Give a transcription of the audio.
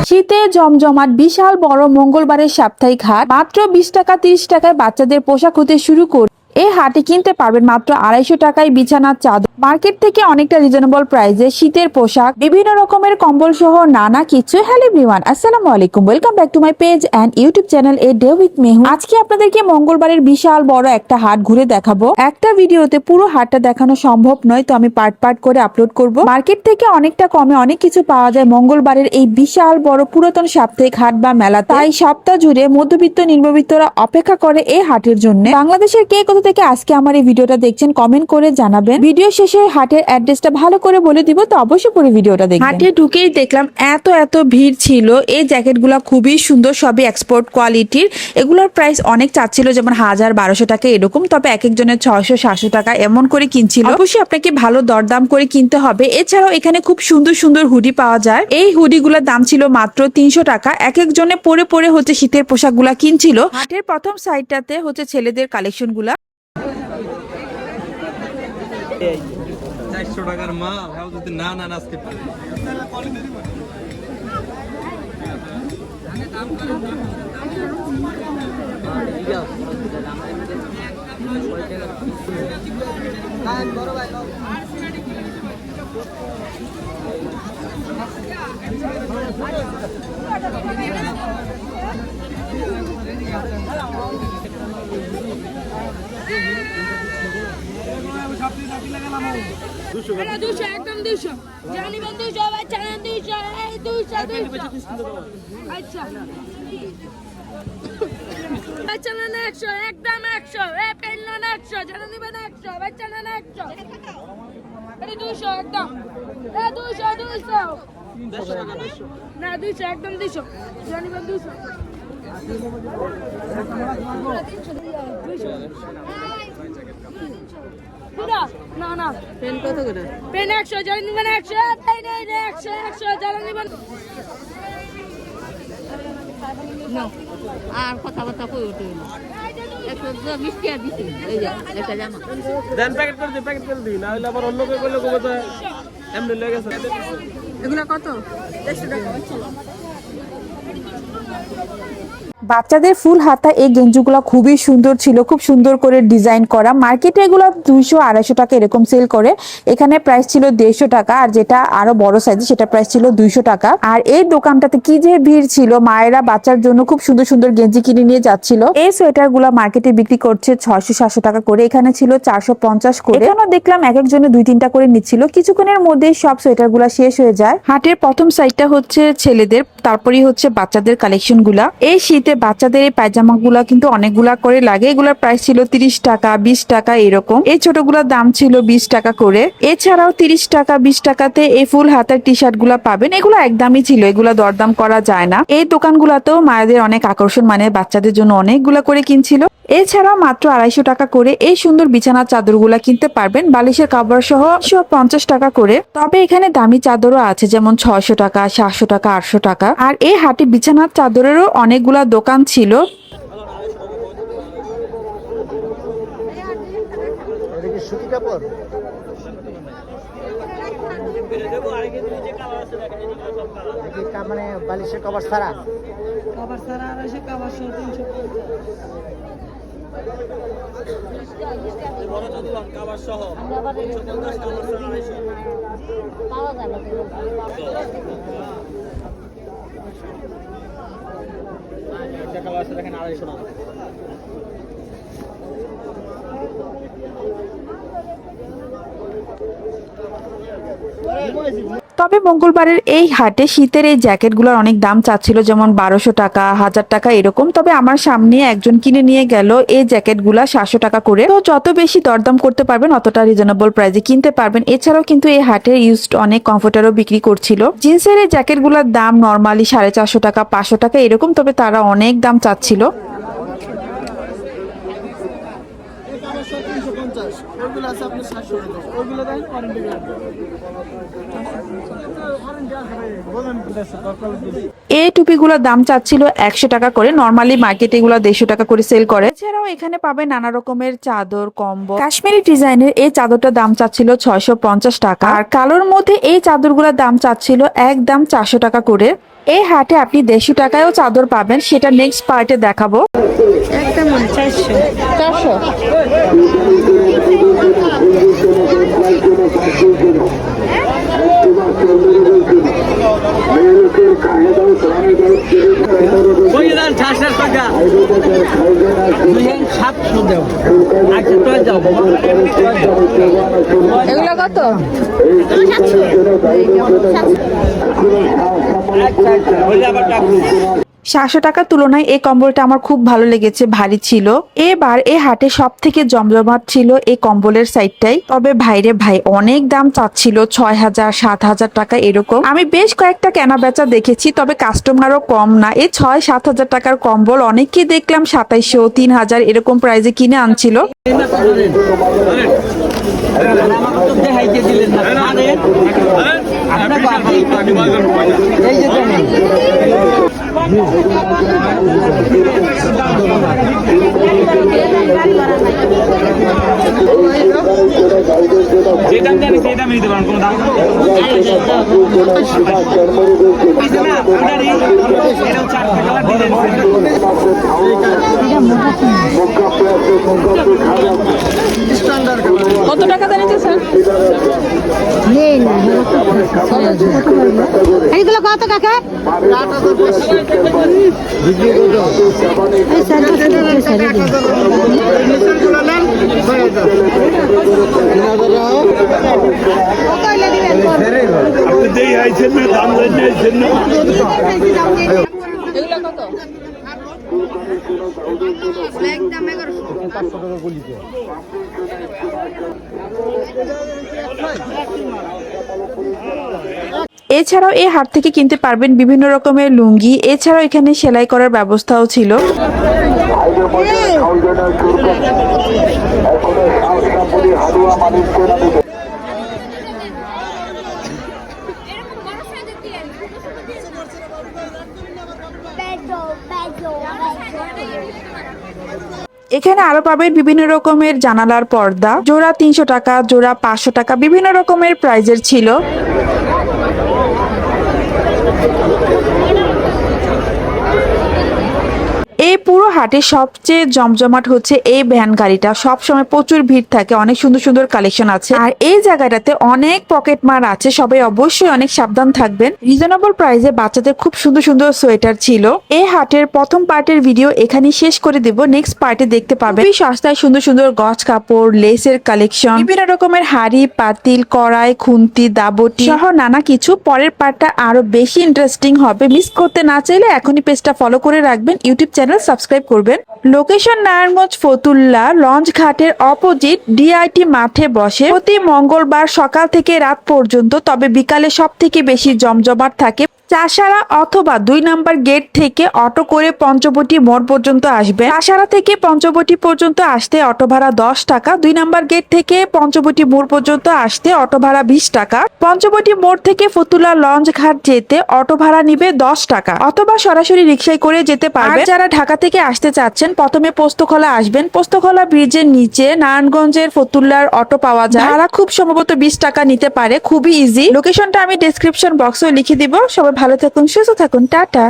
শীতে জমজমাট বিশাল বড় মঙ্গলবারের সাপ্তাহিক হাট। মাত্র 20 টাকা 30 টাকায় বাচ্চাদের পোশাক হতে শুরু করে এই হাটে কিনতে পারবেন মাত্র 250 টাকায় বিছানার চাদর। মার্কেট থেকে অনেকটা রিজনেবল প্রাইসে শীতের পোশাক, বিভিন্ন রকমের কম্বল সহ নানা কিছু। হ্যালো এভরিওয়ান, আসসালামু আলাইকুম, welcome back to my page and YouTube channel a day with Mehu. আজকে আপনাদেরকে মঙ্গলবারের বিশাল বড় একটা হাট ঘুরে দেখাবো। একটা ভিডিওতে পুরো হাটটা দেখানো সম্ভব নয়, তো আমি পার্ট পার্ট করে আপলোড করব। মার্কেট থেকে অনেকটা কমে অনেক কিছু পাওয়া যায় মঙ্গলবারের এই বিশাল বড় পুরাতন সাপ্তাহিক হাট বা মেলা। তাই সপ্তাহ জুড়ে মধ্যবিত্ত নিম্নবিত্তরা অপেক্ষা করে এই হাটের জন্য। বাংলাদেশের কে কোথা থেকে আজকে আমার এই ভিডিওটা দেখছেন কমেন্ট করে জানাবেন। ভিডিও শেষে হাটের অ্যাড্রেসটা ভালো করে বলে দিব, তো অবশ্যই পুরো ভিডিওটা দেখবেন। হাটে ঢুকেই দেখলাম এত ভিড় ছিল। এই জ্যাকেটগুলো খুবই সুন্দর, সবই এক্সপোর্ট কোয়ালিটির। এগুলোর প্রাইস অনেক চাচ্ছিল, যেমন 1000-1200 টাকা এরকম, তবে এক একজনের 600-700 টাকা এমন করে কিনছিল। অবশ্যই আপনাকে ভালো দরদাম করে কিনতে হবে। এছাড়াও এখানে খুব সুন্দর সুন্দর হুডি পাওয়া যায়। এই হুডিগুলোর দাম ছিল মাত্র 300 টাকা। এক একজনে পরে পরে হচ্ছে শীতের পোশাকগুলা কিনছিল। হাটের প্রথম সাইডটাতে হচ্ছে ছেলেদের কালেকশন গুলা। 400 টাকার মা ভাও যদি না আজকে একদম 200 জানিবেন 200 ভাই জানেন 200 এই 200 আচ্ছা ভাই জানেন 100 একদম 100 এই পেন না 100 জানেন দিবেন 100 ভাই জানেন 100 এই 200 একদম এই 200 না 200 একদম 200 জানিবেন 200 না না পেন কত করে? পেন 100 জানেন নিবেন 100 তাই নেই 100 জানেন নিবেন না। আর কথাবার্তা কই ওঠে না। 120 টাকা দিছি এই যে একটা জামা দেন প্যাকেট করে দিই না হলে আবার অন্য কেউ বলে কবে তো এমনি লেগে গেছে। এগুলা কত? 150 টাকা হচ্ছে। বাচ্চাদের ফুল হাতা এই গেঞ্জিগুলো খুবই সুন্দর ছিল, খুব সুন্দর করে ডিজাইন করা। মার্কেটে এগুলো 200-250 টাকা এরকম সেল করে। এখানে প্রাইস ছিল 150 টাকা, আর যেটা আরো বড় সাইজ সেটা প্রাইস ছিল 200 টাকা। আর এই দোকানটাতে কি যে ভিড় ছিল, মায়েরা বাচ্চার জন্য খুব সুন্দর সুন্দর গেঞ্জি কিনে নিয়ে যাচ্ছিল। এই সোয়েটার গুলা মার্কেটে বিক্রি করছে 600-700 টাকা করে, এখানে ছিল 450 করে। এখানেও দেখলাম এক একজনে 2-3টা করে নিচ্ছিল। কিছুক্ষণের মধ্যে সব সোয়েটার গুলা শেষ হয়ে যায়। হাটের প্রথম সাইডটা হচ্ছে ছেলেদের, তারপরেই হচ্ছে বাচ্চাদের কালেকশন গুলা। এই শীতে বাচ্চাদের এই পায়জামা গুলা কিন্তু অনেকগুলা করে লাগে। এগুলোর প্রাইস ছিল 30 টাকা 20 টাকা এরকম। এই ছোটগুলোর দাম ছিল 20 টাকা করে। এছাড়াও 30 টাকা 20 টাকাতে এই ফুল হাতার টি শার্ট গুলা পাবেন। এগুলো একদমই ছিল, এগুলো দরদাম করা যায় না। এই দোকানগুলাতেও মায়েদের অনেক আকর্ষণ, মানে বাচ্চাদের জন্য অনেকগুলা করে কিনছিল। এছাড়াও মাত্র 250 টাকা করে এই সুন্দর বিছানার চাদর গুলা কিনতে পারবেন, বালিশের কভার সহ 150 টাকা করে। তবে এখানে দামি চাদরও আছে, যেমন 600 টাকা 700 টাকা 800 টাকা। আর এই হাটে বিছানার চাদরেরও অনেকগুলা দোকান ছিল। মানে বালিশের কভার ছাড়া 250 কভার সহ 300 বড় চাদর কভার সহ 350 কভার সহ 250 পাওয়া গেল। এটা কভার আছে দেখেন 250 টাকা। তবে মঙ্গলবারের এই হাটে শীতের এই জ্যাকেটগুলোর অনেক দাম চাচ্ছিল, যেমন 1200 টাকা 1000 টাকা এরকম। তবে আমার সামনে একজন কিনে নিয়ে গেল এই জ্যাকেটগুলা 700 টাকা করে। তো যত বেশি দরদাম করতে পারবেন অতটা রিজনেবল প্রাইসে কিনতে পারবেন। এছাড়াও কিন্তু এই হাটে ইউজড অনেক কমফোর্টারও বিক্রি করছিল। জিন্সের এই জ্যাকেটগুলোর দাম নর্মালি 450 টাকা 500 টাকা এরকম, তবে তারা অনেক দাম চাচ্ছিল। ওইগুলো আছে আপনার 700 টাকা, ওইগুলো দেন ওয়ারেন্টি গ্যারান্টি। এই টুপিগুলোর দাম চাচ্ছিল 100 টাকা করে, নর্মালি মার্কেটে এগুলো 150 টাকা করে সেল করে। এছাড়াও এখানে পাবে নানা রকমের চাদর, কম্বল। কাশ্মীরি ডিজাইনের এই চাদরটার দাম চাচ্ছিল 650 টাকা, আর কালোর মধ্যে এই চাদরগুলোর দাম চাচ্ছিল একদম 400 টাকা করে। এই হাটে আপনি 150 টাকায়ও চাদর পাবেন, সেটা নেক্সট পার্টে দেখাবো। একদম 400 ওই দান 600 টাকা 700 দাও। আচ্ছা তো যাও বাবা এগুলো কত? ওই আবার টাকা 700 টাকার তুলনায় এই কম্বলটা আমার খুব ভালো লেগেছে, ভারী ছিল। এবার এই হাটে সব থেকে জমজমাট ছিল এই কম্বলের সাইডটাই। তবে ভাইরে ভাই অনেক দাম চাচ্ছিল, 6000 7000 টাকা এরকম। আমি বেশ কয়েকটা কেনা বেচা দেখেছি, তবে কাস্টমারও কম না। এই 6-7 হাজার টাকার কম্বল অনেককেই দেখলাম 2700 3000 এরকম প্রাইজে কিনে আনছিল। দেখাইতে দিলেন না আরে আপনার বাবা এই যে দেখেন যেটা জানি সেটা আমি দিতে পারবো, কোনো দাম নেই। এটা 4 টাকা দিলেন। কত টাকা জানিতে স্যার? এইগুলো কত কাকা? আপনি যেই আইছেন না দাম লইতে আইছেন না এগুলো কত? একদম 1100। এছাড়াও এই হাট থেকে কিনতে পারবেন বিভিন্ন রকমের লুঙ্গি। এছাড়াও এখানে সেলাই করার ব্যবস্থাও ছিল। এখানে আরো পাবেন বিভিন্ন রকমের জানালার পর্দা, জোড়া 300 টাকা, জোড়া 500 টাকা, বিভিন্ন রকমের প্রাইজের ছিল। এই পুরো হাটে সবচেয়ে জমজমাট হচ্ছে এই ভ্যান গাড়িটা। সবসময় প্রচুর ভিড় থাকে, অনেক সুন্দর সুন্দর কালেকশন আছে। আর এই জায়গাটাতে অনেক পকেট মার আছে, সবাই অবশ্যই অনেক সাবধান থাকবেন। রিজনেবল প্রাইসে বাচ্চাদের খুব সুন্দর সুন্দর সোয়েটার ছিল। এই হাটের প্রথম পার্টের ভিডিও এখানে শেষ করে দেব, নেক্সট পার্টে দেখতে পাবেন খুবই সস্তায় সুন্দর সুন্দর গজ কাপড়, লেসের কালেকশন, বিভিন্ন রকমের হাড়ি পাতিল, কড়াই, খুন্তি, দাবটি সহ নানা কিছু। পরের পার্টটা আরো বেশি ইন্টারেস্টিং হবে, মিস করতে না চাইলে এখনই পেজটা ফলো করে রাখবেন, ইউটিউব চ্যানেল সাবস্ক্রাইব করবেন। লোকেশন নারায়ণগঞ্জ ফতুল্লা লঞ্চ ঘাটের অপোজিট ডিআইটি মাঠে বসে প্রতি মঙ্গলবার সকাল থেকে রাত পর্যন্ত। তবে বিকালে সব থেকে বেশি জমজমাট থাকে। চাষারা অথবা 2 নাম্বার গেট থেকে অটো করে পঞ্চবটি মোড় পর্যন্ত আসবে। চাষারা থেকে পঞ্চবটি পর্যন্ত আসতে অটো ভাড়া 10 টাকা। 2 নাম্বার গেট থেকে পঞ্চবটি মোড় পর্যন্ত আসতে অটো ভাড়া 20 টাকা। পঞ্চবটি মোড় থেকে ফতুল্লা লঞ্চ ঘাট যেতে অটো ভাড়া নিবে 10 টাকা, অথবা সরাসরি রিকশায় করে যেতে পারবেন। যারা ঢাকা থেকে আসতে চাচ্ছেন প্রথমে পোস্তখোলা আসবেন। পোস্তখোলা ব্রিজের নিচে নারায়ণগঞ্জের ফতুল্লার অটো পাওয়া যায়, ভাড়া খুব সম্ভবত 20 টাকা নিতে পারে, খুবই ইজি। লোকেশনটা আমি ডেসক্রিপশন বক্সে লিখে দিব। সবাই ভালো থাকুন, সুস্থ থাকুন, টাটা।